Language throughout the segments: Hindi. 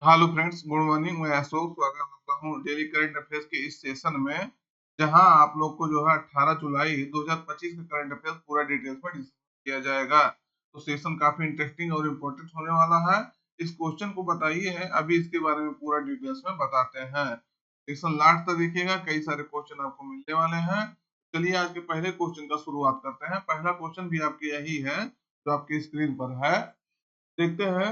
Hello friends, good morning. मैं अशोक स्वागत करता हूँ डेली करंट अफेयर्स के इस सेशन में, जहां आप लोग को जो है 18 जुलाई 2025 का करंट अफेयर्स पूरा डिटेल्स में डिस्कस किया जाएगा। तो सेशन काफी इंटरेस्टिंग और इम्पोर्टेंट होने वाला है। इस क्वेश्चन को बताइए, अभी इसके बारे में पूरा डिटेल्स में बताते हैं। सेशन लास्ट तक देखिएगा, कई सारे क्वेश्चन आपको मिलने वाले हैं। चलिए आज के पहले क्वेश्चन का शुरुआत करते हैं। पहला क्वेश्चन भी आपके यही है जो आपकी स्क्रीन पर है। देखते हैं।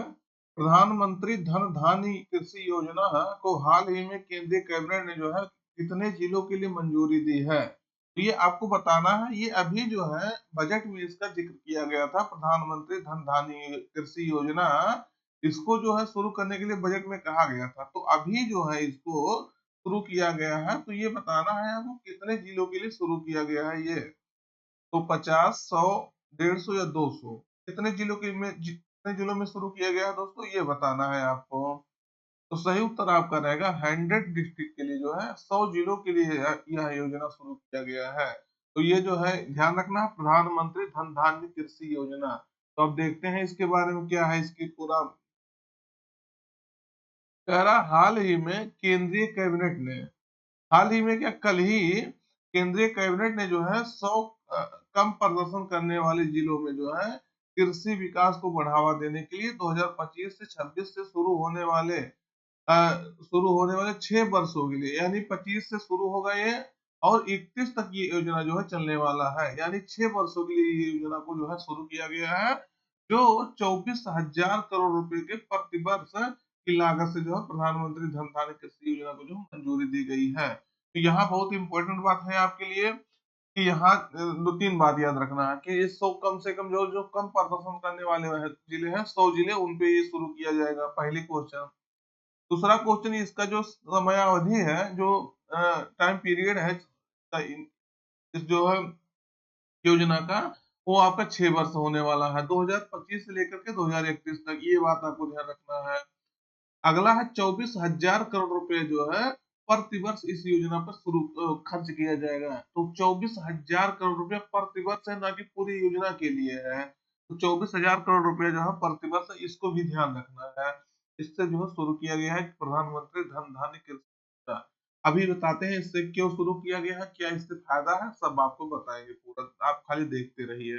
प्रधानमंत्री धन धान्य कृषि योजना को हाल ही में केंद्रीय कैबिनेट ने जो है कितने जिलों के लिए मंजूरी दी है। तो ये आपको बताना है। ये अभी जो है बजट में इसका जिक्र किया गया था। प्रधानमंत्री धन धान्य कृषि योजना, इसको जो है शुरू करने के लिए बजट में कहा गया था। तो अभी जो है इसको शुरू किया गया है। तो ये बताना है आपको कितने जिलों के लिए शुरू किया गया है ये। तो 50, 100, 150 या 200, कितने जिलों के में कितने जिलों में शुरू किया गया है दोस्तों, ये बताना है आपको। तो सही उत्तर आपका रहेगा 100 डिस्ट्रिक्ट के लिए जो है 100 जिलों के लिए यह योजना शुरू किया गया है। तो ये जो है ध्यान रखना, प्रधानमंत्री धन धान्य कृषि योजना। तो अब देखते हैं इसके बारे में क्या है इसकी पूरा। कह रहा हाल ही में केंद्रीय कैबिनेट ने, हाल ही में क्या, कल ही केंद्रीय कैबिनेट ने जो है 100 कम प्रदर्शन करने वाले जिलों में जो है कृषि विकास को बढ़ावा देने के लिए 2025 से 26 से शुरू होने वाले 6 वर्षों के लिए, यानी 25 से शुरू होगा ये और 31 तक ये योजना जो है चलने वाला है। यानी 6 वर्षों के लिए ये योजना को जो है शुरू किया गया है, जो 24,000 करोड़ रुपए के प्रति वर्ष की लागत से जो है प्रधानमंत्री धन धान्य कृषि योजना को जो मंजूरी दी गई है। तो यहाँ बहुत इंपॉर्टेंट बात है आपके लिए कि यहाँ दो तीन बात याद रखना है कि ये 100 कम से कम जो जो कम प्रदर्शन करने वाले जिले हैं, 100 जिले, उन पे ये शुरू किया जाएगा। पहली क्वेश्चन। दूसरा क्वेश्चन, इसका जो समयावधि है, जो टाइम पीरियड है इस जो है योजना का, वो आपका 6 वर्ष होने वाला है, 2025 से लेकर के 2031 तक। ये बात आपको ध्यान रखना है। अगला है 24,000 करोड़ रुपए जो है प्रति वर्ष इस योजना पर शुरू खर्च किया जाएगा। तो 24,000 करोड़ रुपए प्रति वर्ष है, ना कि पूरी योजना के लिए है। तो 24,000 करोड़ रुपए जो है प्रति वर्ष, इसको भी ध्यान रखना है। इससे जो है शुरू किया गया है प्रधानमंत्री धन धान्य कृषि योजना। अभी बताते हैं इससे क्यों शुरू किया गया है, क्या इससे फायदा है, सब आपको बताएंगे पूरा, आप खाली देखते रहिए।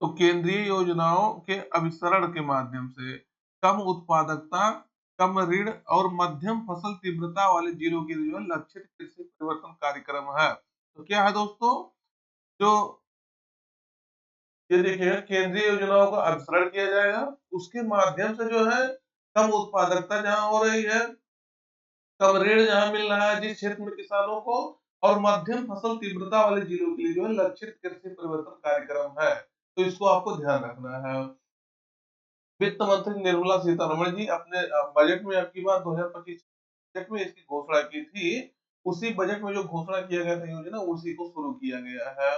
तो केंद्रीय योजनाओं के अभिसरण के माध्यम से कम उत्पादकता, कम ऋण और मध्यम फसल तीव्रता वाले जिलों के लिए जो है लक्षित कृषि परिवर्तन कार्यक्रम है। तो क्या है दोस्तों, जो ये देखिए केंद्रीय योजनाओं का अभिसरण किया जाएगा, उसके माध्यम से जो है कम उत्पादकता जहां हो रही है, कम ऋण जहां मिल रहा है जिस क्षेत्र में किसानों को, और मध्यम फसल तीव्रता वाले जिलों के लिए जो है लक्षित कृषि परिवर्तन कार्यक्रम है। तो इसको आपको ध्यान रखना है। वित्त मंत्री निर्मला सीतारमण जी अपने बजट में अब की बार 2025 बजट में इसकी घोषणा की थी। उसी बजट में जो घोषणा किया गया था योजना, उसी को शुरू किया गया है।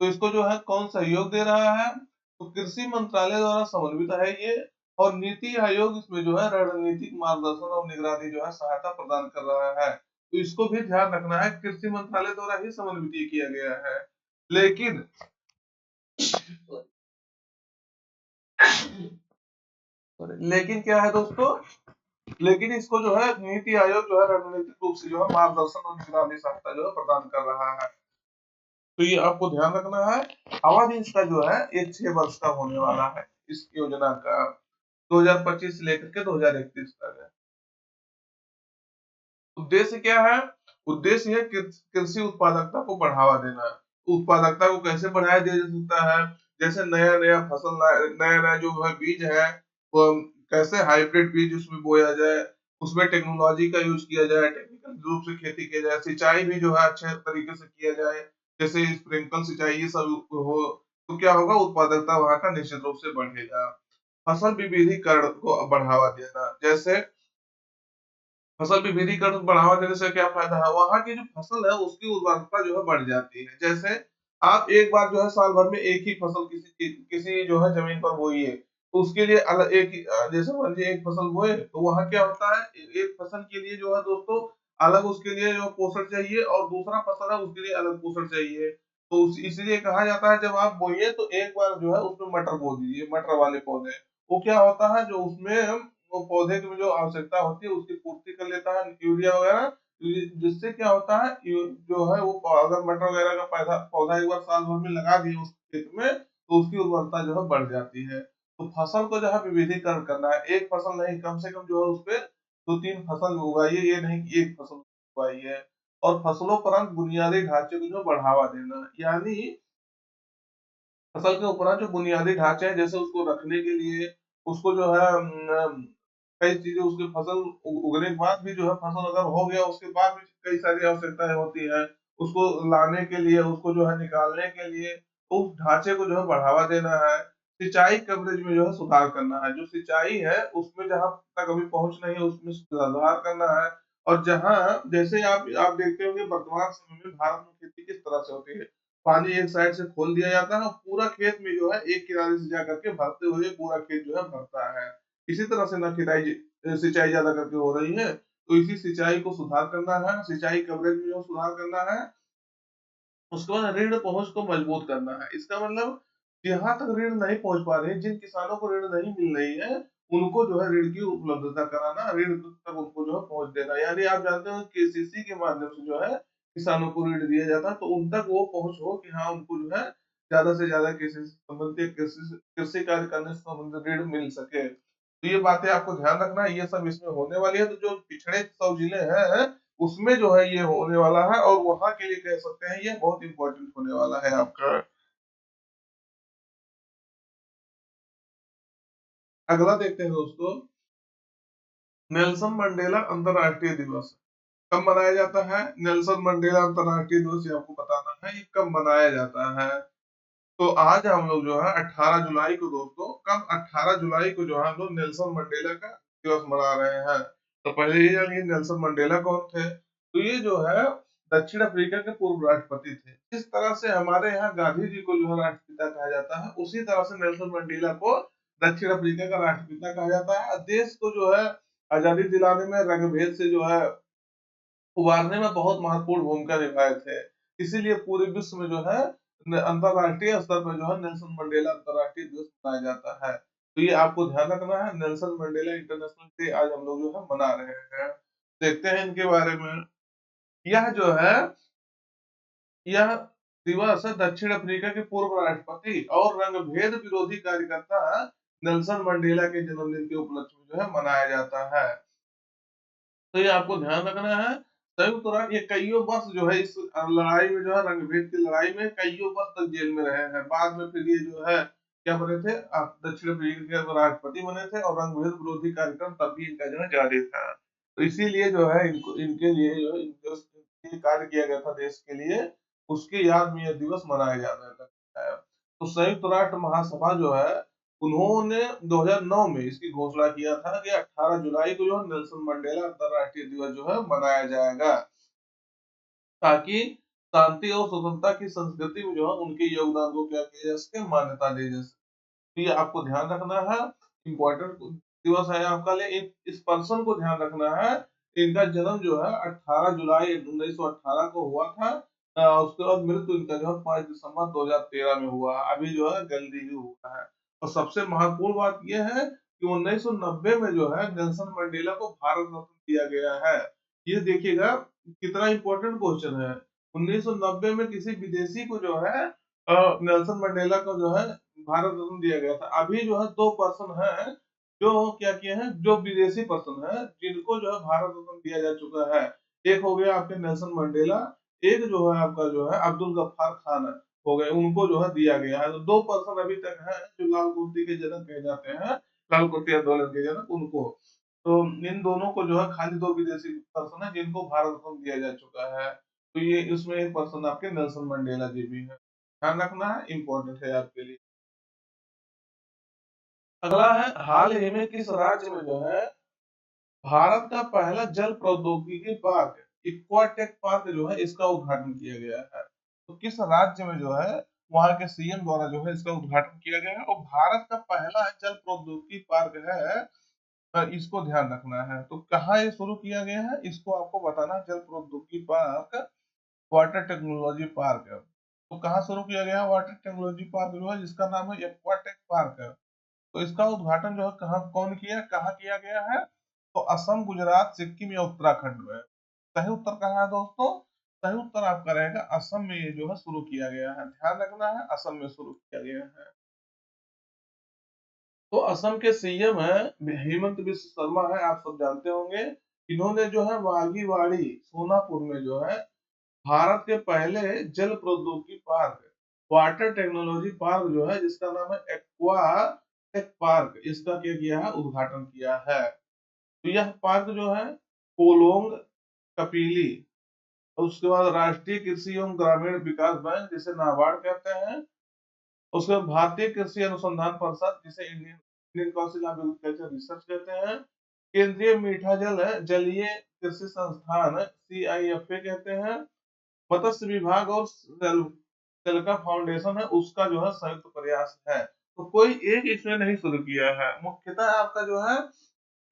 तो इसको जो है कौन सहयोग दे रहा है, तो कृषि मंत्रालय द्वारा समन्वित है ये। और नीति आयोग इसमें जो है रणनीतिक मार्गदर्शन और निगरानी जो है सहायता प्रदान कर रहा है। तो इसको भी ध्यान रखना है, कृषि मंत्रालय द्वारा ही समन्वित किया गया है। लेकिन लेकिन क्या है दोस्तों, लेकिन इसको जो है नीति आयोग जो है रणनीतिक रूप से जो है मार्गदर्शन और निगरानी सहायता जो है प्रदान कर रहा है। तो ये आपको ध्यान रखना है। अवधि इसका जो है ये 6 वर्ष का होने वाला है इस योजना का, 2025 से लेकर के 2031 तक है। उद्देश्य क्या है, उद्देश्य है कृषि उत्पादकता को बढ़ावा देना। उत्पादकता को कैसे बढ़ाया जा सकता है, जैसे नया नया फसल, नया नया जो है बीज है, वो कैसे हाइब्रिड बीज उसमें बोया जाए, उसमें टेक्नोलॉजी का यूज किया जाए, टेक्निकल रूप से खेती की जाए, सिंचाई भी जो है अच्छे तरीके से किया जाए, जैसे स्प्रिंकल सिंचाई ये सब हो। तो क्या होगा, उत्पादकता वहां का निश्चित रूप से बढ़ेगा। फसल विविधीकरण को बढ़ावा देना, जैसे फसल विविधीकरण को बढ़ावा देने से क्या फायदा है, वहां की जो फसल है उसकी उर्वरकता जो है बढ़ जाती है। जैसे आप एक बार जो है साल भर में एक ही फसल किसी जो है जमीन पर बोइए, तो उसके लिए अलग एक जैसे मान लीजिए एक फसल बोए, तो वहां क्या होता है, एक फसल के लिए जो है दोस्तों अलग उसके लिए जो पोषण चाहिए, और दूसरा फसल है उसके लिए अलग पोषण चाहिए। तो इसलिए कहा जाता है जब आप बोइए तो एक बार जो है उसमें मटर बो दीजिए, मटर वाले पौधे। वो क्या होता है, जो उसमें वो पौधे की जो आवश्यकता होती है उसकी पूर्ति कर लेता है यूरिया वगैरह, जिससे क्या होता है जो है वो अगर मटर वगैरह का पौधा पौधा एक बार साल भर में लगा दिए उस खेत में तो उसकी उर्वरता जो है बढ़ जाती है। तो फसल को जो है विविधीकरण करना है, एक फसल नहीं कम से कम जो है उस पे दो तीन फसल उगाइए, ये नहीं कि एक फसल उगाइए। और फसलों परंत बुनियादी ढांचे को जो बढ़ावा देना, यानी फसल के उपरांत जो बुनियादी ढांचे हैं जैसे उसको रखने के लिए उसको जो है कई चीजें उसकी फसल उगने के बाद भी जो है फसल अगर हो गया उसके बाद भी कई सारी आवश्यकताएं होती है उसको लाने के लिए, उसको जो है निकालने के लिए, तो उस ढांचे को जो है बढ़ावा देना है। सिंचाई कवरेज में जो है सुधार करना है, जो सिंचाई है उसमें जहां तक अभी पहुंच नहीं है उसमें सुधार करना है। और जहां जैसे आप देखते होंगे वर्तमान समय में भारत में खेती किस तरह से होती है, पानी एक साइड से खोल दिया जाता है और पूरा खेत में जो है एक किनारे से जा करके भरते हुए पूरा खेत जो है भरता है। इसी तरह से ना सिंचाई ज्यादा करके हो रही है, तो इसी सिंचाई को सुधार करना है, सिंचाई कवरेज में जो सुधार करना है। उसके बाद ऋण पहुंच को मजबूत करना है, इसका मतलब जहां तक ऋण नहीं पहुंच पा रहे, जिन किसानों को ऋण नहीं मिल रही है उनको जो है ऋण की उपलब्धता कराना, ऋण तक उनको जो है पहुंच देना। यानी आप जानते हो केसीसी के माध्यम से जो है किसानों को ऋण दिया जाता है, तो उन तक वो पहुंच हो कि हाँ उनको जो है ज्यादा से ज्यादा कृषि से संबंधित कृषि कार्य करने से संबंधित ऋण मिल सके। तो ये बातें आपको ध्यान रखना है, ये सब इसमें होने वाली है। तो जो पिछड़े 100 जिले हैं उसमें जो है ये होने वाला है, और वहां के लिए कह सकते हैं ये बहुत इंपॉर्टेंट होने वाला है आपका। अगला देखते हैं दोस्तों, नेल्सन मंडेला अंतरराष्ट्रीय दिवस कब मनाया जाता है। नेल्सन मंडेला अंतरराष्ट्रीय दिवस ये आपको बताना है ये कब मनाया जाता है। तो आज हम लोग जो है 18 जुलाई को दोस्तों, कब 18 जुलाई को जो है हम लोग नेल्सन मंडेला का दिवस मना रहे हैं। तो पहले ये जानिए नेल्सन मंडेला कौन थे। तो ये जो है दक्षिण अफ्रीका के पूर्व राष्ट्रपति थे। जिस तरह से हमारे यहाँ गांधी जी को जो है राष्ट्रपिता कहा जाता है, उसी तरह से नेल्सन मंडेला को दक्षिण अफ्रीका का राष्ट्रपिता कहा जाता है। और देश को जो है आजादी दिलाने में रंगभेद से जो है उबारने में बहुत महत्वपूर्ण भूमिका निभाए थे। इसीलिए पूरे विश्व में जो है अंतरराष्ट्रीय स्तर पर जो है नेल्सन मंडेला अंतरराष्ट्रीय दिवस मनाया जाता है। तो ये आपको ध्यान रखना है, नेल्सन मंडेला इंटरनेशनल डे आज हम लोग जो है मना रहे हैं। देखते हैं इनके बारे में। यह जो है यह दिवस दक्षिण अफ्रीका के पूर्व राष्ट्रपति और रंगभेद विरोधी कार्यकर्ता नेल्सन मंडेला के जन्मदिन के उपलक्ष्य में जो है मनाया जाता है। तो ये आपको ध्यान रखना है। संयुक्त राष्ट्र ये कईयों वर्ष जो है इस लड़ाई में जो है रंगभेद की लड़ाई में कईयों वर्ष तक जेल में रहे हैं। बाद में फिर ये जो है क्या बने थे, आप दक्षिण अफ्रीका के राष्ट्रपति बने थे और रंगभेद विरोधी कार्यक्रम तब भी इनका जो है जारी था। तो इसीलिए जो है इनको इनके लिए जो है जो ये कार्य किया गया था देश के लिए, उसकी याद में यह दिवस मनाया जाने लगता है। तो संयुक्त राष्ट्र महासभा जो है उन्होंने 2009 में इसकी घोषणा किया था कि 18 जुलाई को जो है नेल्सन मंडेला अंतरराष्ट्रीय दिवस जो है मनाया जाएगा, ताकि शांति और स्वतंत्रता की संस्कृति में जो है उनके योगदान को क्या किया जा सके, मान्यता दी जा सके। तो ये आपको ध्यान रखना है, इम्पोर्टेंट दिवस है आपका लिए। इस पर्सन को ध्यान रखना है, इनका जन्म जो है 18 जुलाई 1918 को हुआ था। उसके बाद मृत्यु इनका जो है 5 दिसंबर 2013 में हुआ, अभी जो है जल्दी ही हुआ है। और सबसे महत्वपूर्ण बात यह है कि 1990 में जो है नेल्सन मंडेला को भारत रत्न दिया गया है। ये देखिएगा कितना इंपॉर्टेंट क्वेश्चन है। 1990 में किसी विदेशी को जो है नेल्सन मंडेला को जो है भारत रत्न दिया गया था। अभी जो है दो पर्सन है जो क्या किए हैं, जो विदेशी पर्सन है जिनको जो है भारत रत्न दिया जा चुका है। एक हो गया आपके नेल्सन मंडेला, एक जो है आपका जो है अब्दुल गफ्फार खान हो गए, उनको जो है दिया गया है। तो दो पर्सन अभी तक है जो लाल कुर्ती के जनक कहे जाते हैं, लाल कुर्ती आंदोलन के जनक उनको। तो इन दोनों को जो है खाली दो विदेशी पर्सन है जिनको भारत रत्न दिया जा चुका है। तो ये इसमें एक पर्सन आपके नेल्सन मंडेला जी भी है, ध्यान रखना है, इंपॉर्टेंट है आपके लिए। अगला है हाल ही में किस राज्य में जो है भारत का पहला जल प्रौद्योगिकी पार्क इक्वाटेक पार्क जो है इसका उद्घाटन किया गया है। तो किस राज्य में जो है वहां के सीएम द्वारा जो है इसका उद्घाटन किया गया है, और भारत का पहला जल प्रौद्योगिकी पार्क है। इसको ध्यान रखना है। तो कहाँ ये शुरू किया गया है इसको आपको बताना है। जल प्रौद्योगिकी पार्क वाटर टेक्नोलॉजी पार्क है। तो कहाँ शुरू किया गया है वाटर टेक्नोलॉजी पार्क जो है जिसका नाम है एक्वाटेक पार्क है। तो इसका उद्घाटन जो है कहाँ कौन किया, कहाँ किया गया है? तो असम, गुजरात, सिक्किम या उत्तराखंड में। सही उत्तर कहाँ है दोस्तों? सही उत्तर आपका रहेगा असम में, ये जो है शुरू किया गया है। ध्यान रखना है, असम में शुरू किया गया है। तो असम के सीएम है हेमंत बिश्व शर्मा है, आप सब जानते होंगे। इन्होंने जो है वागीवाड़ी सोनापुर में जो है भारत के पहले जल प्रौद्योगिकी पार्क, वाटर टेक्नोलॉजी पार्क जो है, जिसका नाम है एक्वा टेक पार्क, इसका क्या किया है? उद्घाटन किया है। तो यह पार्क जो है कोलोंग, कपिली, और उसके बाद राष्ट्रीय कृषि एवं ग्रामीण विकास बैंक, जिसे नाबार्ड कहते हैं, उसके बाद भारतीय कृषि अनुसंधान परिषद, जिसे Indian Indian council of agriculture research कहते हैं, केंद्रीय मीठा जल जलीय कृषि संस्थान CIFA कहते हैं, मत्स्य विभाग और तेलका फाउंडेशन है, उसका जो है संयुक्त प्रयास है। तो कोई एक इसने नहीं शुरू किया है, मुख्यतः आपका जो है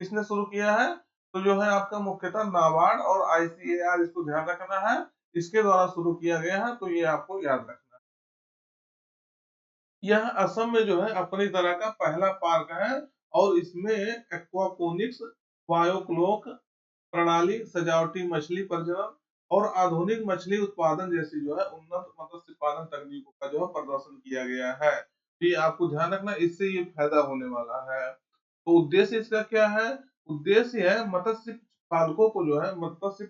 किसने शुरू किया है? तो जो है आपका मुख्यतः नाबार्ड और ICAR, इसको ध्यान रखना है, इसके द्वारा शुरू किया गया है, तो ये आपको याद रखना है। यह असम में जो है अपनी तरह का पहला पार्क है, और इसमें एक्वापोनिक्स, बायोक्लोक प्रणाली, सजावटी मछली प्रजनन और आधुनिक मछली उत्पादन जैसी जो है उन्नत मत्स्य पालन तकनीकों का जो है प्रदर्शन किया गया है। तो ये आपको ध्यान रखना, इससे ये फायदा होने वाला है। तो उद्देश्य इसका क्या है? उद्देश्य है मत्स्य पालकों को जो है मत्स्य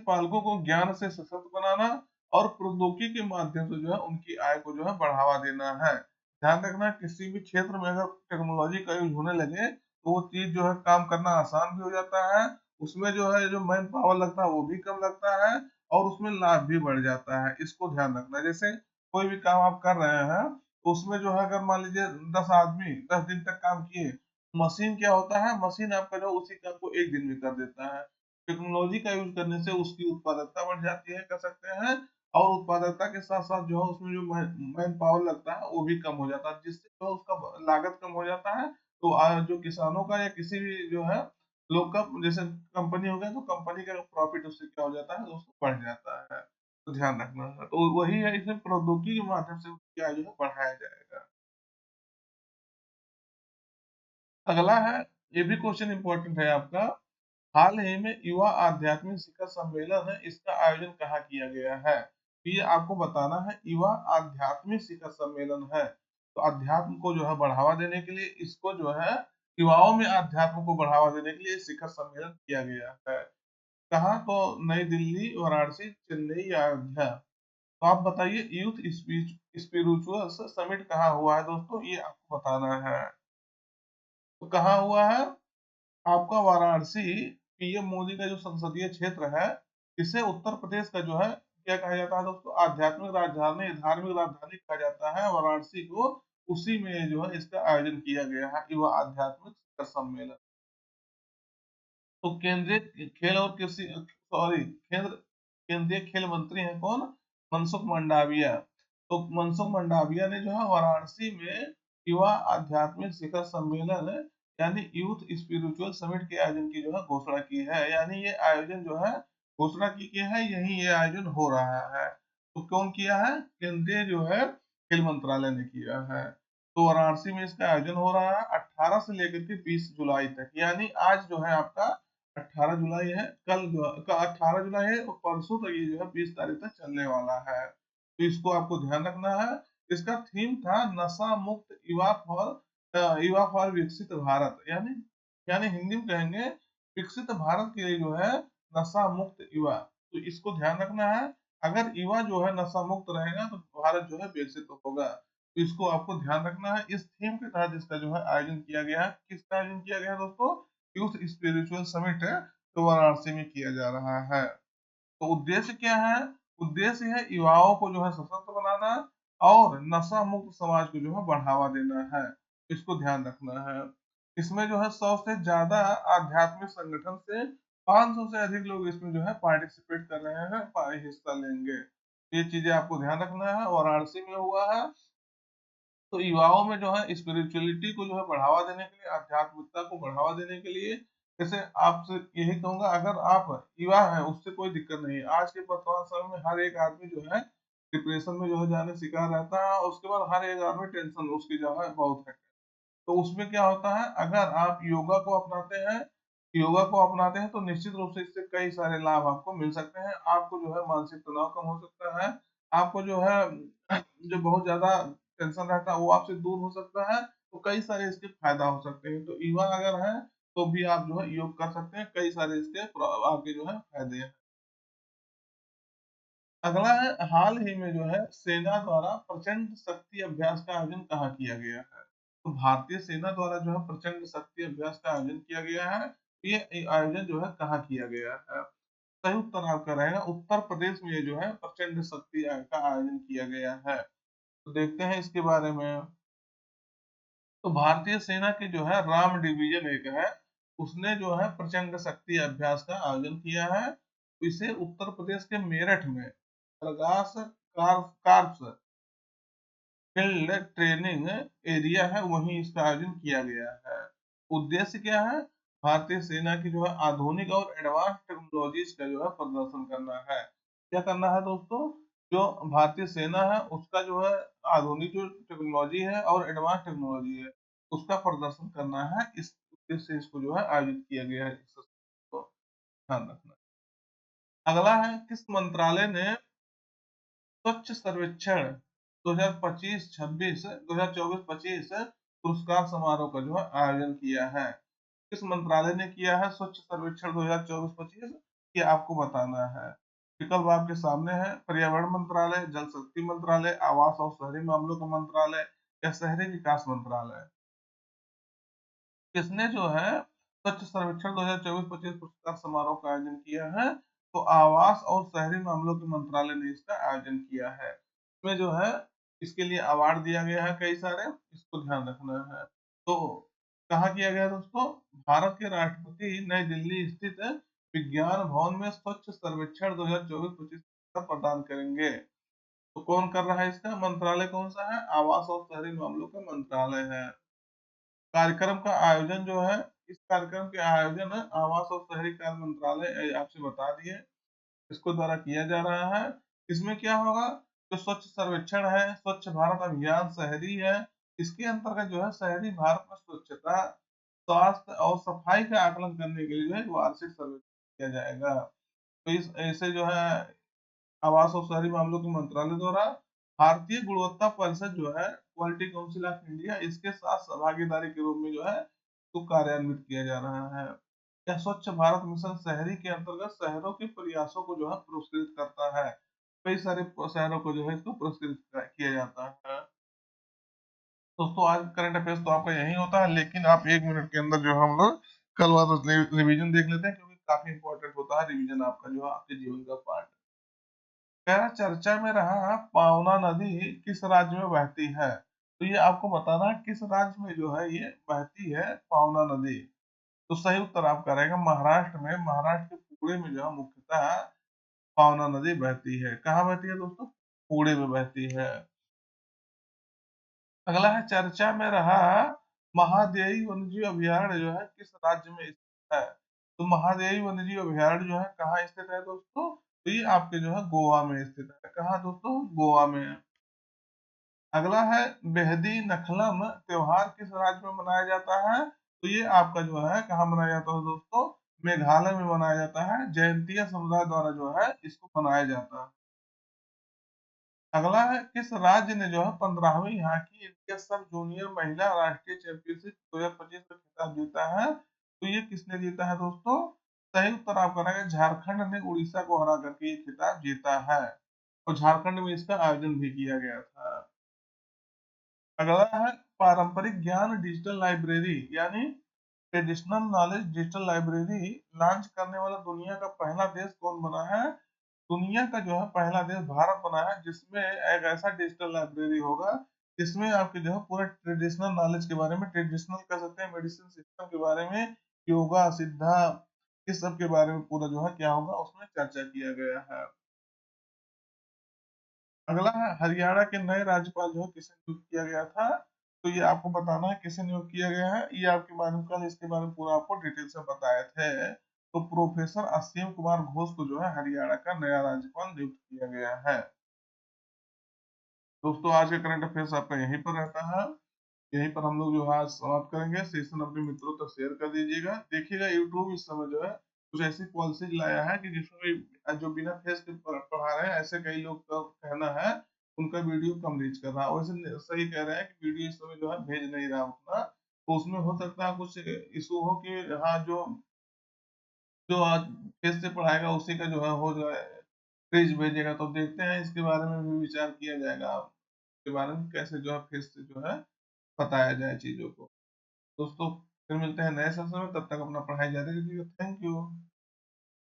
पालकों को ज्ञान से सशक्त बनाना और प्रौद्योगिकी के माध्यम से जो है उनकी आय को जो है बढ़ावा देना है। ध्यान रखना, किसी भी क्षेत्र में अगर टेक्नोलॉजी का यूज होने लगे तो वो चीज जो है काम करना आसान भी हो जाता है, उसमें जो है जो मैन पावर लगता है वो भी कम लगता है, और उसमें लाभ भी बढ़ जाता है। इसको ध्यान रखना। जैसे कोई भी काम आप कर रहे हैं तो उसमें जो है अगर मान लीजिए 10 आदमी 10 दिन तक काम किए, मशीन क्या होता है? मशीन आपका जो उसी काम को एक दिन में कर देता है। टेक्नोलॉजी का यूज करने से उसकी उत्पादकता बढ़ जाती है, कह सकते हैं, और उत्पादकता के साथ साथ जो है उसमें जो मैन पावर लगता है वो भी कम हो जाता है, जिससे जो है उसका लागत कम हो जाता है। तो जो किसानों का या किसी भी जो है लोग का, जैसे कंपनी हो गया, तो कंपनी का प्रॉफिट उससे क्या हो जाता है? उसको बढ़ जाता है। तो ध्यान रखना है। तो वही है, इसे प्रौद्योगिकी के माध्यम से क्या जो है बढ़ाया जाएगा। अगला है, ये भी क्वेश्चन इंपॉर्टेंट है आपका। हाल ही में युवा आध्यात्मिक शिखर सम्मेलन है, इसका आयोजन कहाँ किया गया है? तो ये आपको बताना है, युवा आध्यात्मिक शिखर सम्मेलन है। तो अध्यात्म को जो है बढ़ावा देने के लिए, इसको जो है युवाओं में अध्यात्म को बढ़ावा देने के लिए शिखर सम्मेलन किया गया है। कहाँ? तो नई दिल्ली, वाराणसी, चेन्नई या अयोध्या। तो आप बताइए, यूथ स्पिरिचुअल समिट कहाँ हुआ है दोस्तों? ये आपको बताना है। तो कहाँ हुआ है? आपका वाराणसी, पीएम मोदी का जो संसदीय क्षेत्र है, इसे उत्तर प्रदेश का जो है क्या कहा जाता है दोस्तों? आध्यात्मिक राजधानी, धार्मिक राजधानी कहा जाता है वाराणसी को। उसी में जो है इसका आयोजन किया गया है, युवा आध्यात्मिक शिखर सम्मेलन। तो केंद्रीय खेल और कृषि सॉरी केंद्र केंद्रीय खेल मंत्री हैं कौन? मनसुख मंडाविया। तो मनसुख मंडाविया ने जो है वाराणसी में युवा आध्यात्मिक शिखर सम्मेलन यानी यूथ स्पिरिचुअल समिट के आयोजन की जो है घोषणा की है। यानी ये आयोजन जो है घोषणा की गई है, यही ये आयोजन हो रहा है। तो कौन किया है? केंद्रीय जो है खेल मंत्रालय ने किया है। तो वाराणसी में इसका आयोजन हो रहा है 18 से लेकर के 20 जुलाई तक। यानी आज जो है आपका 18 जुलाई है, कल जो 18 जुलाई है, और परसों तक ये जो है 20 तारीख तक चलने वाला है। तो इसको आपको ध्यान रखना है। इसका थीम था नशा मुक्त युवा फॉर विकसित भारत। यानी हिंदी में कहेंगे विकसित भारत के लिए जो है नशा मुक्त युवा। तो इसको ध्यान रखना है। अगर युवा जो है नशा मुक्त रहेगा तो भारत जो है विकसित होगा। तो इसको आपको ध्यान रखना है। इस थीम के तहत इसका जो है आयोजन किया गया है। किसका आयोजन किया गया है दोस्तों? यूथ स्पिरिचुअल समिट है, तो वाराणसी में किया जा रहा है। तो उद्देश्य क्या है? उद्देश्य है युवाओं को जो है सशक्त बनाना और नशा मुक्त समाज को जो है बढ़ावा देना है। इसको ध्यान रखना है। इसमें जो है 100 से ज्यादा आध्यात्मिक संगठन से 500 से अधिक लोग इसमें जो है पार्टिसिपेट कर रहे हैं, हिस्सा लेंगे। ये चीजें आपको ध्यान रखना है। वाराणसी में हुआ है। तो युवाओं में जो है स्पिरिचुअलिटी को जो है बढ़ावा देने के लिए, आध्यात्मिकता को बढ़ावा देने के लिए, जैसे आपसे यही कहूंगा, अगर आप युवा हैं उससे कोई दिक्कत नहीं है। आज के वर्तमान समय में हर एक आदमी जो है डिप्रेशन में जो है जाने शिकार रहता है, और उसके बाद हर एक आदमी टेंशन उसकी जो है बहुत है। तो उसमें क्या होता है, अगर आप योगा को अपनाते हैं तो निश्चित रूप से इससे कई सारे लाभ आपको मिल सकते हैं। आपको जो है मानसिक तनाव कम हो सकता है, आपको जो है जो बहुत ज्यादा टेंशन रहता है वो आपसे दूर हो सकता है, तो कई सारे इसके फायदा हो सकते हैं। तो युवा अगर है तो भी आप जो है योग कर सकते हैं, कई सारे इसके आपके जो है फायदे हैं। अगला है, हाल ही में जो है सेना द्वारा प्रचंड शक्ति अभ्यास का आयोजन कहाँ किया गया है? तो भारतीय सेना द्वारा जो है प्रचंड शक्ति अभ्यास का आयोजन किया गया है। ये आयोजन जो है कहाँ किया गया है? सही उत्तर आपका रहेगा उत्तर प्रदेश में, ये जो है प्रचंड शक्ति का आयोजन किया गया है। तो देखते हैं इसके बारे में। तो भारतीय सेना के जो है राम डिवीजन एक है, उसने जो है प्रचंड शक्ति अभ्यास का आयोजन किया है। इसे उत्तर प्रदेश के मेरठ में प्रकाश कार्प्स फील्ड ट्रेनिंग एरिया है, वहीं इसका आयोजन किया गया है। उद्देश्य क्या है? भारतीय सेना की जो है आधुनिक और एडवांस टेक्नोलॉजीज का जो है प्रदर्शन करना है। क्या करना है दोस्तों? जो भारतीय सेना है उसका जो है आधुनिक जो टेक्नोलॉजी है और एडवांस टेक्नोलॉजी है उसका प्रदर्शन करना है। इस उद्देश्य से इसको जो है आयोजित किया गया है। इसको ध्यान रखना। अगला है, किस मंत्रालय ने स्वच्छ सर्वेक्षण 2025-26, 2024-25 पुरस्कार समारोह का जो है आयोजन किया है? किस मंत्रालय ने किया है स्वच्छ सर्वेक्षण 2024-25? ये आपको बताना है। विकल्प आपके सामने है, पर्यावरण मंत्रालय, जल शक्ति मंत्रालय, आवास और शहरी मामलों का मंत्रालय, या शहरी विकास मंत्रालय। किसने जो है स्वच्छ सर्वेक्षण 2024-25 पुरस्कार समारोह का आयोजन किया है? तो आवास और शहरी मामलों के मंत्रालय ने इसका आयोजन किया है। इसमें जो है इसके लिए अवार्ड दिया गया है कई सारे, इसको ध्यान रखना है। तो कहाँ किया गया दोस्तों? भारत के राष्ट्रपति नई दिल्ली स्थित विज्ञान भवन में स्वच्छ सर्वेक्षण 2024-25 का प्रदान करेंगे। तो कौन कर रहा है इसका? मंत्रालय कौन सा है? आवास और शहरी मामलों का मंत्रालय है। कार्यक्रम का आयोजन जो है, इस कार्यक्रम के आयोजन आवास और शहरी कार्य मंत्रालय आपसे बता दिए इसको द्वारा किया जा रहा है। इसमें क्या होगा? जो स्वच्छ सर्वेक्षण है, स्वच्छ भारत अभियान शहरी है, इसके अंतर्गत जो है शहरी भारत में स्वच्छता, स्वास्थ्य और सफाई का आकलन करने के लिए जो है एक वार्षिक सर्वेक्षण किया जाएगा। तो इस ऐसे जो है आवास और शहरी मामलों के मंत्रालय द्वारा भारतीय गुणवत्ता परिषद जो है क्वालिटी काउंसिल ऑफ इंडिया, इसके साथ भागीदारी के रूप में जो है तो कार्यान्वित किया जा रहा है। यह स्वच्छ भारत मिशन शहरी के अंतर्गत शहरों के प्रयासों को जो है पुरस्कृत करता है। कई सारे शहरों को जो है इसको पुरस्कृत किया जाता है। दोस्तों आज करंट अफेयर्स तो आपका यही होता है, लेकिन आप 1 मिनट के अंदर जो है हम लोग कल वाला रिवीजन देख लेते हैं, क्योंकि काफी इंपॉर्टेंट होता है रिवीजन आपका जो है आपके जीवन का पार्ट। पहला, चर्चा में रहा पावना नदी किस राज्य में बहती है? तो ये आपको बताना है किस राज्य में जो है ये बहती है पावना नदी। तो सही उत्तर आपका रहेगा महाराष्ट्र में। महाराष्ट्र के पुणे में जो है मुख्यतः पावना नदी बहती है। कहाँ बहती है दोस्तों? पुणे में बहती है। अगला है, चर्चा में रहा महादेवी वन्यजीव अभयारण्य जो है किस राज्य में स्थित है? तो महादेवी वन्यजीव अभयारण्य जो है कहाँ स्थित है दोस्तों? तो ये आपके जो है गोवा में स्थित है। कहाँ दोस्तों? गोवा में। अगला है, बेहदी नखलम त्योहार किस राज्य में मनाया जाता है? तो ये आपका जो है कहाँ मनाया जाता है दोस्तों? मेघालय में मनाया जाता है। जयंतिया समुदाय द्वारा जो है इसको मनाया जाता है। अगला है, किस राज्य ने जो है 15वीं हॉकी इंडिया सब जूनियर महिला राष्ट्रीय चैंपियनशिप 2025 का खिताब जीता है? तो ये किसने जीता है दोस्तों? सही उत्तर आपका रहेगा झारखंड ने उड़ीसा को हरा करके ये खिताब जीता है, और झारखंड में इसका आयोजन भी किया गया था। अगला है, पारंपरिक ज्ञान डिजिटल लाइब्रेरी यानी traditional knowledge digital library launch करने वाला दुनिया का पहला देश कौन बना है? दुनिया का जो है पहला देश भारत बना है, जिसमें एक ऐसा डिजिटल लाइब्रेरी होगा जिसमें आपके जो है पूरा ट्रेडिशनल नॉलेज के बारे में, ट्रेडिशनल कह सकते हैं मेडिसिन सिस्टम के बारे में, योगा सिद्धा, इस सब के बारे में पूरा जो है क्या होगा उसमें चर्चा किया गया है। अगला है, हरियाणा के नए राज्यपाल जो है किसे नियुक्त किया गया था? तो ये आपको बताना है किसे नियुक्त किया गया है। ये आपके मालूम कल इसके बारे में पूरा आपको डिटेल से बताए थे। तो प्रोफेसर असीम कुमार घोष को जो है हरियाणा का नया राज्यपाल नियुक्त किया गया है। दोस्तों आज का करंट अफेयर्स आपका यहीं पर रहता है। यहीं पर हम लोग जो है आज समाप्त करेंगे। सेशन अपने मित्रों तक शेयर कर दीजिएगा। देखिएगा यूट्यूब इस समय जो है कुछ ऐसी पॉलिसीज लाया है कि जिसमें जो बिना फेस के पढ़ा रहे हैं ऐसे कई लोग का कहना है उनका वीडियो कम रीच कर रहा है। वैसे सही कह रहे हैं कि वीडियो इस समय जो है भेज नहीं रहा उतना, तो उसमें हो सकता है कुछ इशू हो कि हाँ जो जो आज फेस से पढ़ाएगा उसी का जो है हो जाए पेज भेजेगा। तो देखते हैं इसके बारे में भी विचार किया जाएगा के बारे में कैसे जो है फेस से जो है बताया जाए चीजों को। दोस्तों फिर मिलते हैं नए सेशन में, तब तक अपना पढ़ाई जारी रखिएगा। Thank you.